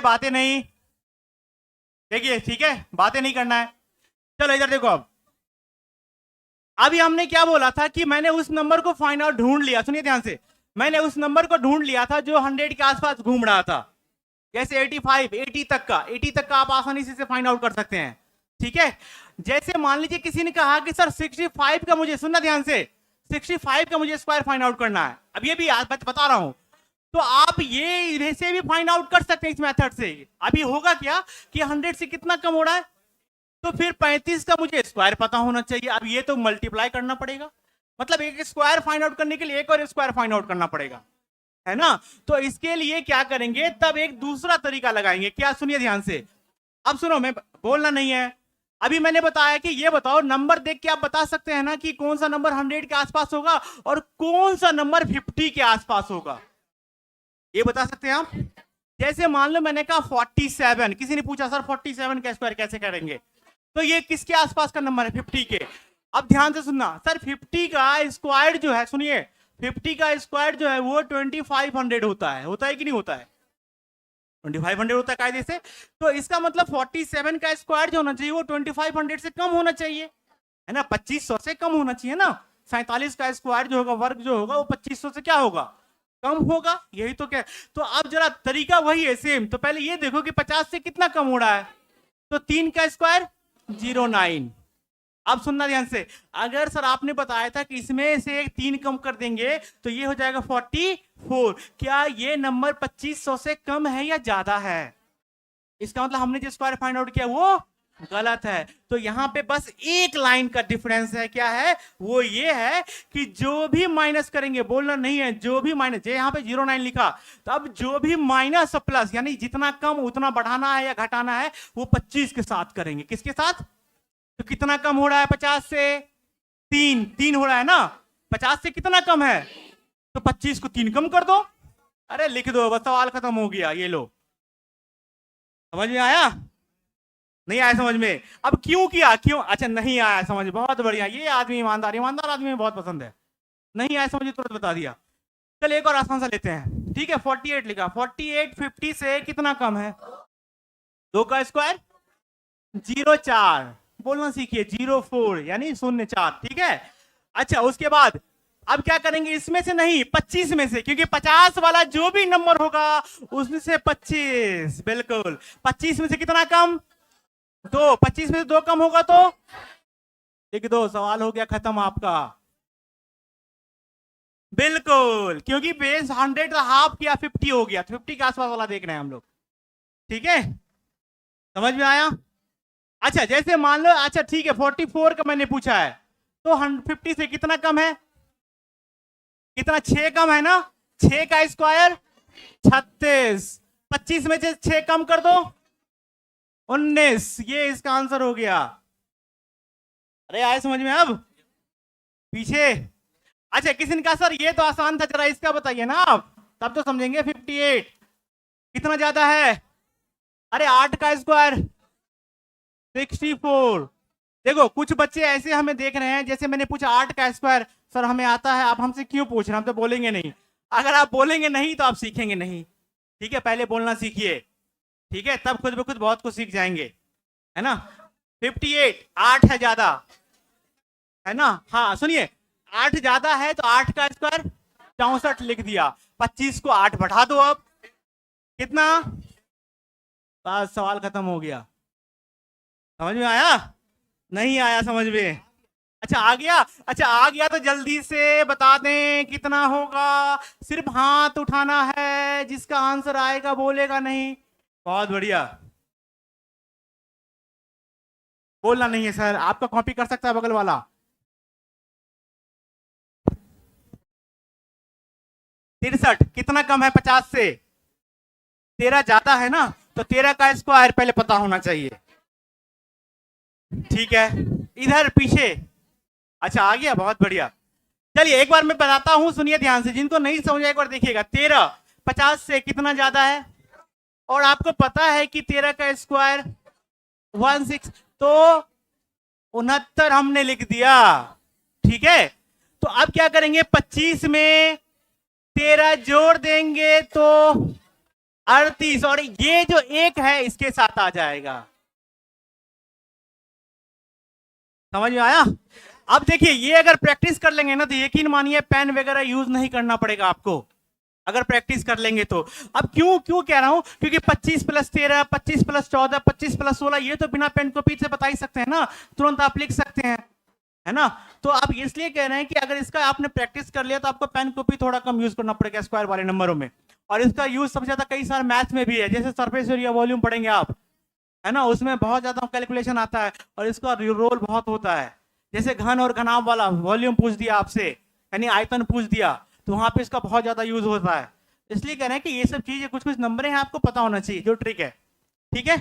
बातें नहीं, देखिए ठीक है, बातें नहीं करना है। चलो इधर देखो। अब अभी हमने क्या बोला था कि मैंने उस नंबर को फाइंड आउट ढूंढ लिया, सुनिए ध्यान से, मैंने उस नंबर को ढूंढ लिया था जो 100 के आसपास घूम रहा था, जैसे 85, 80 तक का आप आसानी से फाइंड आउट कर सकते हैं। ठीक है, जैसे मान लीजिए किसी ने कहा कि सर 65 का मुझे, सुनना ध्यान से, 65 का मुझे स्क्वायर फाइंड आउट करना है, अब ये भी बता रहा हूं, तो आप ये से भी फाइंड आउट कर सकते हैं इस मेथड से। अभी होगा क्या कि 100 से कितना कम हो रहा है, तो फिर 35 का मुझे स्क्वायर पता होना चाहिए। अब ये तो मल्टीप्लाई करना पड़ेगा, मतलब एक स्क्वायर फाइंड आउट करने के लिए एक और स्क्वायर फाइंड आउट करना पड़ेगा, है ना। तो इसके लिए क्या करेंगे, तब एक दूसरा तरीका लगाएंगे। क्या, सुनिए ध्यान से, अब सुनो, मैं बोलना नहीं है। अभी मैंने बताया कि ये बताओ, नंबर देख के आप बता सकते हैं ना कि कौन सा नंबर 100 के आसपास होगा और कौन सा नंबर 50 के आसपास होगा, ये बता सकते हैं आप। जैसे मान लो मैंने कहा 47, किसी ने पूछा सर 47 का स्क्वायर कैसे करेंगे, तो ये किसके आसपास का नंबर है, 50 के। अब ध्यान से सुनना, सर 50 का स्क्वायर जो है, सुनिए, 50 का स्क्वायर जो है वो 2500 होता है कि नहीं होता है, 2500 होता है कायदे से। तो इसका मतलब 47 का स्क्वायर जो होना चाहिए वो 2500 से कम होना चाहिए, है ना, 2500 से कम होना चाहिए ना। 47 का स्क्वायर जो होगा, वर्ग जो होगा, वो 2500 से क्या होगा, कम होगा, यही तो क्या। तो अब जरा तरीका वही है सेम। तो पहले ये देखो कि 50 से कितना कम हो रहा है, तो 3 का स्क्वायर 09। अब सुनना ध्यान से, अगर सर आपने बताया था कि इसमें से एक 3 कम कर देंगे तो ये हो जाएगा 44, क्या ये नंबर 2500 से कम है या ज्यादा है, इसका मतलब हमने जो स्क्वायर फाइंड आउट किया वो गलत है। तो यहां पे बस एक लाइन का डिफरेंस है, क्या है, वो ये है कि जो भी माइनस करेंगे, बोलना नहीं है, जो भी माइनस, यहां पे 09 लिखा, तो अब जो भी माइनस प्लस, यानी जितना कम उतना बढ़ाना है या घटाना है, वो 25 के साथ करेंगे। किसके साथ, तो कितना कम हो रहा है 50 से, 3 हो रहा है ना, 50 से कितना कम है, तो 25 को 3 कम कर दो, अरे लिख दो, बस सवाल खत्म हो गया। ये लो, समझ में आया, नहीं आया समझ में। अब क्यों किया, क्यों, अच्छा नहीं आया समझ, बहुत बढ़िया, ये आदमी ईमानदार आदमी में बहुत पसंद है, नहीं आया समझ तुरंत बता दिया। चल एक और आसान सा लेते हैं, ठीक है, 48 लिखा, 48 50 से कितना कम है, 2 का स्क्वायर 04, बोलना सीखिए, 04 यानी 04, ठीक है। अच्छा उसके बाद अब क्या करेंगे, इसमें से नहीं 25 में से, क्योंकि 50 वाला जो भी नंबर होगा उसमें से 25, बिल्कुल 25 में से कितना कम, 2, 25 में से 2 कम होगा तो लिख दो, सवाल हो गया खत्म आपका, बिल्कुल, क्योंकि बेस 100 का हाफ किया 50 हो गया, 50 के आसपास वाला देख रहे हैं हम लोग, ठीक है, समझ में आया। अच्छा जैसे मान लो, अच्छा ठीक है, 44 का मैंने पूछा है, तो 50 से कितना कम है, कितना, 6 कम है ना, 6 का स्क्वायर 36, 25 में से 6 कम कर दो 19, ये इसका आंसर हो गया। अरे आए समझ में अब, पीछे। अच्छा किसी ने कहा सर ये तो आसान था, जरा इसका बताइए ना आप, तब तो समझेंगे। 58 कितना ज्यादा है, अरे 8 का स्क्वायर 64। देखो कुछ बच्चे ऐसे हमें देख रहे हैं, जैसे मैंने पूछा 8 का स्क्वायर सर हमें आता है, आप हमसे क्यों पूछ रहे हैं, हम तो बोलेंगे नहीं। अगर आप बोलेंगे नहीं तो आप सीखेंगे नहीं, ठीक है, पहले बोलना सीखिए, ठीक है, तब खुद ब खुद बहुत कुछ सीख जाएंगे, है ना। 58, 8 है ज्यादा, है ना, हाँ सुनिए, 8 ज्यादा है तो 8 का स्क्वायर 64 लिख दिया, 25 को 8 बढ़ा दो, अब कितना, बस सवाल खत्म हो गया। समझ में आया, नहीं आया समझ में, अच्छा आ गया, अच्छा आ गया तो जल्दी से बता दें कितना होगा, सिर्फ हाथ उठाना है, जिसका आंसर आएगा बोलेगा नहीं। बहुत बढ़िया, बोलना नहीं है सर, आपका कॉपी कर सकता है बगल वाला। 63 कितना कम है 50 से, 13 ज्यादा है ना, तो 13 का स्क्वायर पहले पता होना चाहिए, ठीक है, इधर पीछे, अच्छा आ गया, बहुत बढ़िया। चलिए एक बार मैं बताता हूं, सुनिए ध्यान से, जिनको नहीं समझा एक बार देखिएगा। 13 50 से कितना ज्यादा है, और आपको पता है कि 13 का स्क्वायर 16, तो 69 हमने लिख दिया, ठीक है। तो अब क्या करेंगे, 25 में 13 जोड़ देंगे तो 38 और ये जो एक है इसके साथ आ जाएगा। समझ में आया? अब देखिए ये अगर प्रैक्टिस कर लेंगे ना तो यकीन मानिए पेन वगैरह यूज नहीं करना पड़ेगा आपको, अगर प्रैक्टिस कर लेंगे तो। अब क्यों क्यों कह रहा हूं, क्योंकि 25 + 13, 25 + 14, 25 + 16 ये तो बिना पेन कॉपी से बता ही सकते हैं ना, तुरंत आप लिख सकते हैं, है ना। तो आप इसलिए कह रहे हैं कि अगर इसका आपने प्रैक्टिस कर लिया तो आपको पेन कॉपी थोड़ा कम यूज करना पड़ेगा स्क्वायर वाले नंबरों में। और इसका यूज सबसे ज्यादा कई सारे मैथ्स में भी है, जैसे सरफेस एरिया वॉल्यूम पढ़ेंगे आप, है ना, उसमें बहुत ज्यादा कैलकुलेशन आता है और इसका रोल बहुत होता है। जैसे घन और घनाभ वाला वॉल्यूम पूछ दिया आपसे, यानी आयतन पूछ दिया, तो वहां पे इसका बहुत ज्यादा यूज होता है। इसलिए कह रहे हैं कि ये सब चीजें कुछ कुछ नंबर हैं आपको पता होना चाहिए, जो ट्रिक है। ठीक है,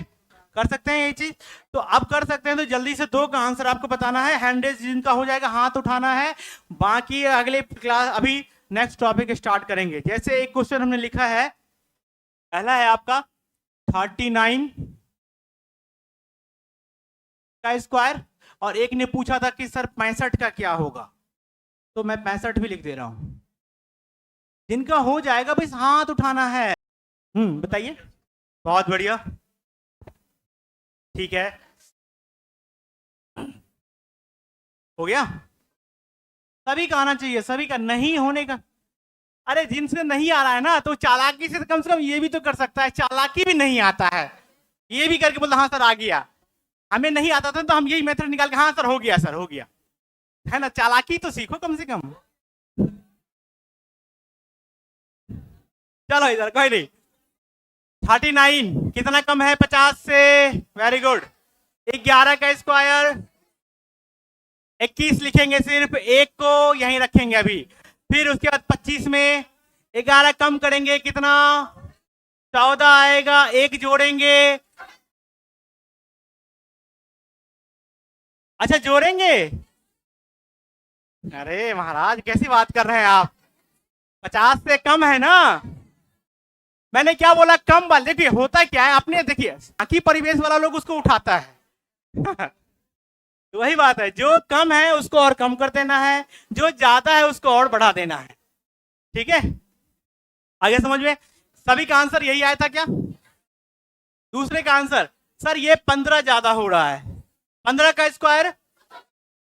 कर सकते हैं ये चीज। तो अब कर सकते हैं, तो जल्दी से 2 का आंसर आपको बताना है, हैंड रेज जिनका हो जाएगा हाथ उठाना है, बाकी अगले क्लास अभी नेक्स्ट टॉपिक स्टार्ट करेंगे। जैसे एक क्वेश्चन हमने लिखा है, पहला है आपका 39 का स्क्वायर, और एक ने पूछा था कि सर 65 का क्या होगा, तो मैं 65 भी लिख दे रहा हूं। जिनका हो जाएगा बस हाथ उठाना है। बताइए। बहुत बढ़िया, ठीक है, हो गया। सभी का आना चाहिए, सभी का नहीं होने का। अरे जिनसे नहीं आ रहा है ना, तो चालाकी से कम ये भी तो कर सकता है, चालाकी भी नहीं आता है, ये भी करके बोलता हाँ सर आ गया। हमें नहीं आता था तो हम यही मेथड निकाल के हाँ सर हो गया, सर हो गया, है ना। चालाकी तो सीखो कम से कम। चलो इधर कोई नहीं। 39 कितना कम है 50 से? Very good. 11 का स्क्वायर, 21 लिखेंगे, सिर्फ एक को यहीं रखेंगे अभी। फिर उसके बाद 25 में 11 कम करेंगे, कितना? 14 आएगा, एक जोड़ेंगे। अच्छा जोड़ेंगे? अरे महाराज कैसी बात कर रहे हैं आप, 50 से कम है ना। मैंने क्या बोला, कम वाले। देखिए होता क्या है, अपने देखिए बाकी परिवेश वाला लोग उसको उठाता है तो वही बात है, जो कम है उसको और कम कर देना है, जो ज्यादा है उसको और बढ़ा देना है। ठीक है, आगे समझ में? सभी का आंसर यही आया था क्या? दूसरे का आंसर, सर ये 15 ज्यादा हो रहा है। 15 का स्क्वायर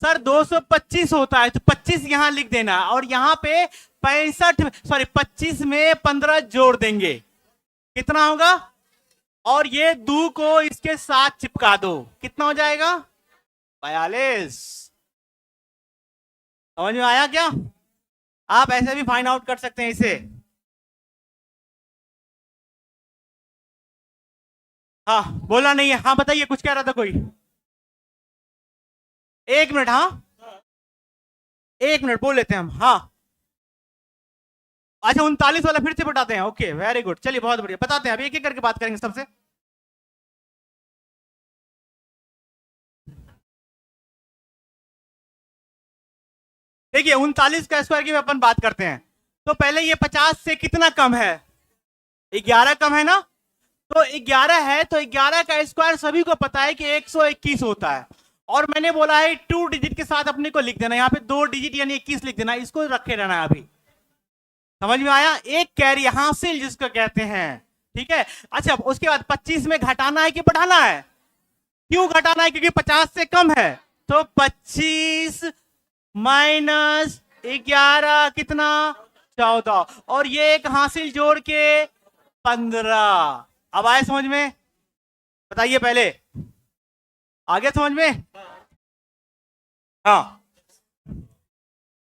सर 225 होता है, तो 25 यहां लिख देना, और यहां पे 25 में 15 जोड़ देंगे, कितना होगा? और ये 2 को इसके साथ चिपका दो, कितना हो जाएगा? 42। समझ में आया क्या? आप ऐसे भी फाइंड आउट कर सकते हैं इसे। हाँ बोला नहीं है, हाँ बताइए, कुछ कह रहा था कोई। 1 मिनट, हाँ 1 मिनट बोल लेते हैं हम। हाँ अच्छा 39 वाला फिर से बताते हैं, ओके वेरी गुड, चलिए बहुत बढ़िया, बताते हैं, अभी एक एक करके बात करेंगे सबसे। देखिए 39 का स्क्वायर की अपन बात करते हैं, तो पहले ये 50 से कितना कम है? 11 कम है ना, तो 11 है, तो 11 का स्क्वायर सभी को पता है कि 121 होता है। और मैंने बोला है 2 डिजिट के साथ अपने को लिख देना, यहाँ पे 2 डिजिट यानी 21 लिख देना, इसको रखे रहना है अभी। समझ में आया? एक कैरी हासिल जिसको कहते हैं। ठीक है, अच्छा उसके बाद 25 में घटाना है कि बढ़ाना है? क्यों घटाना है? क्योंकि 50 से कम है, तो 25 माइनस 11 कितना? 14, और ये एक हासिल जोड़ के 15। अब आए समझ में? बताइए पहले, आ गया समझ में? हाँ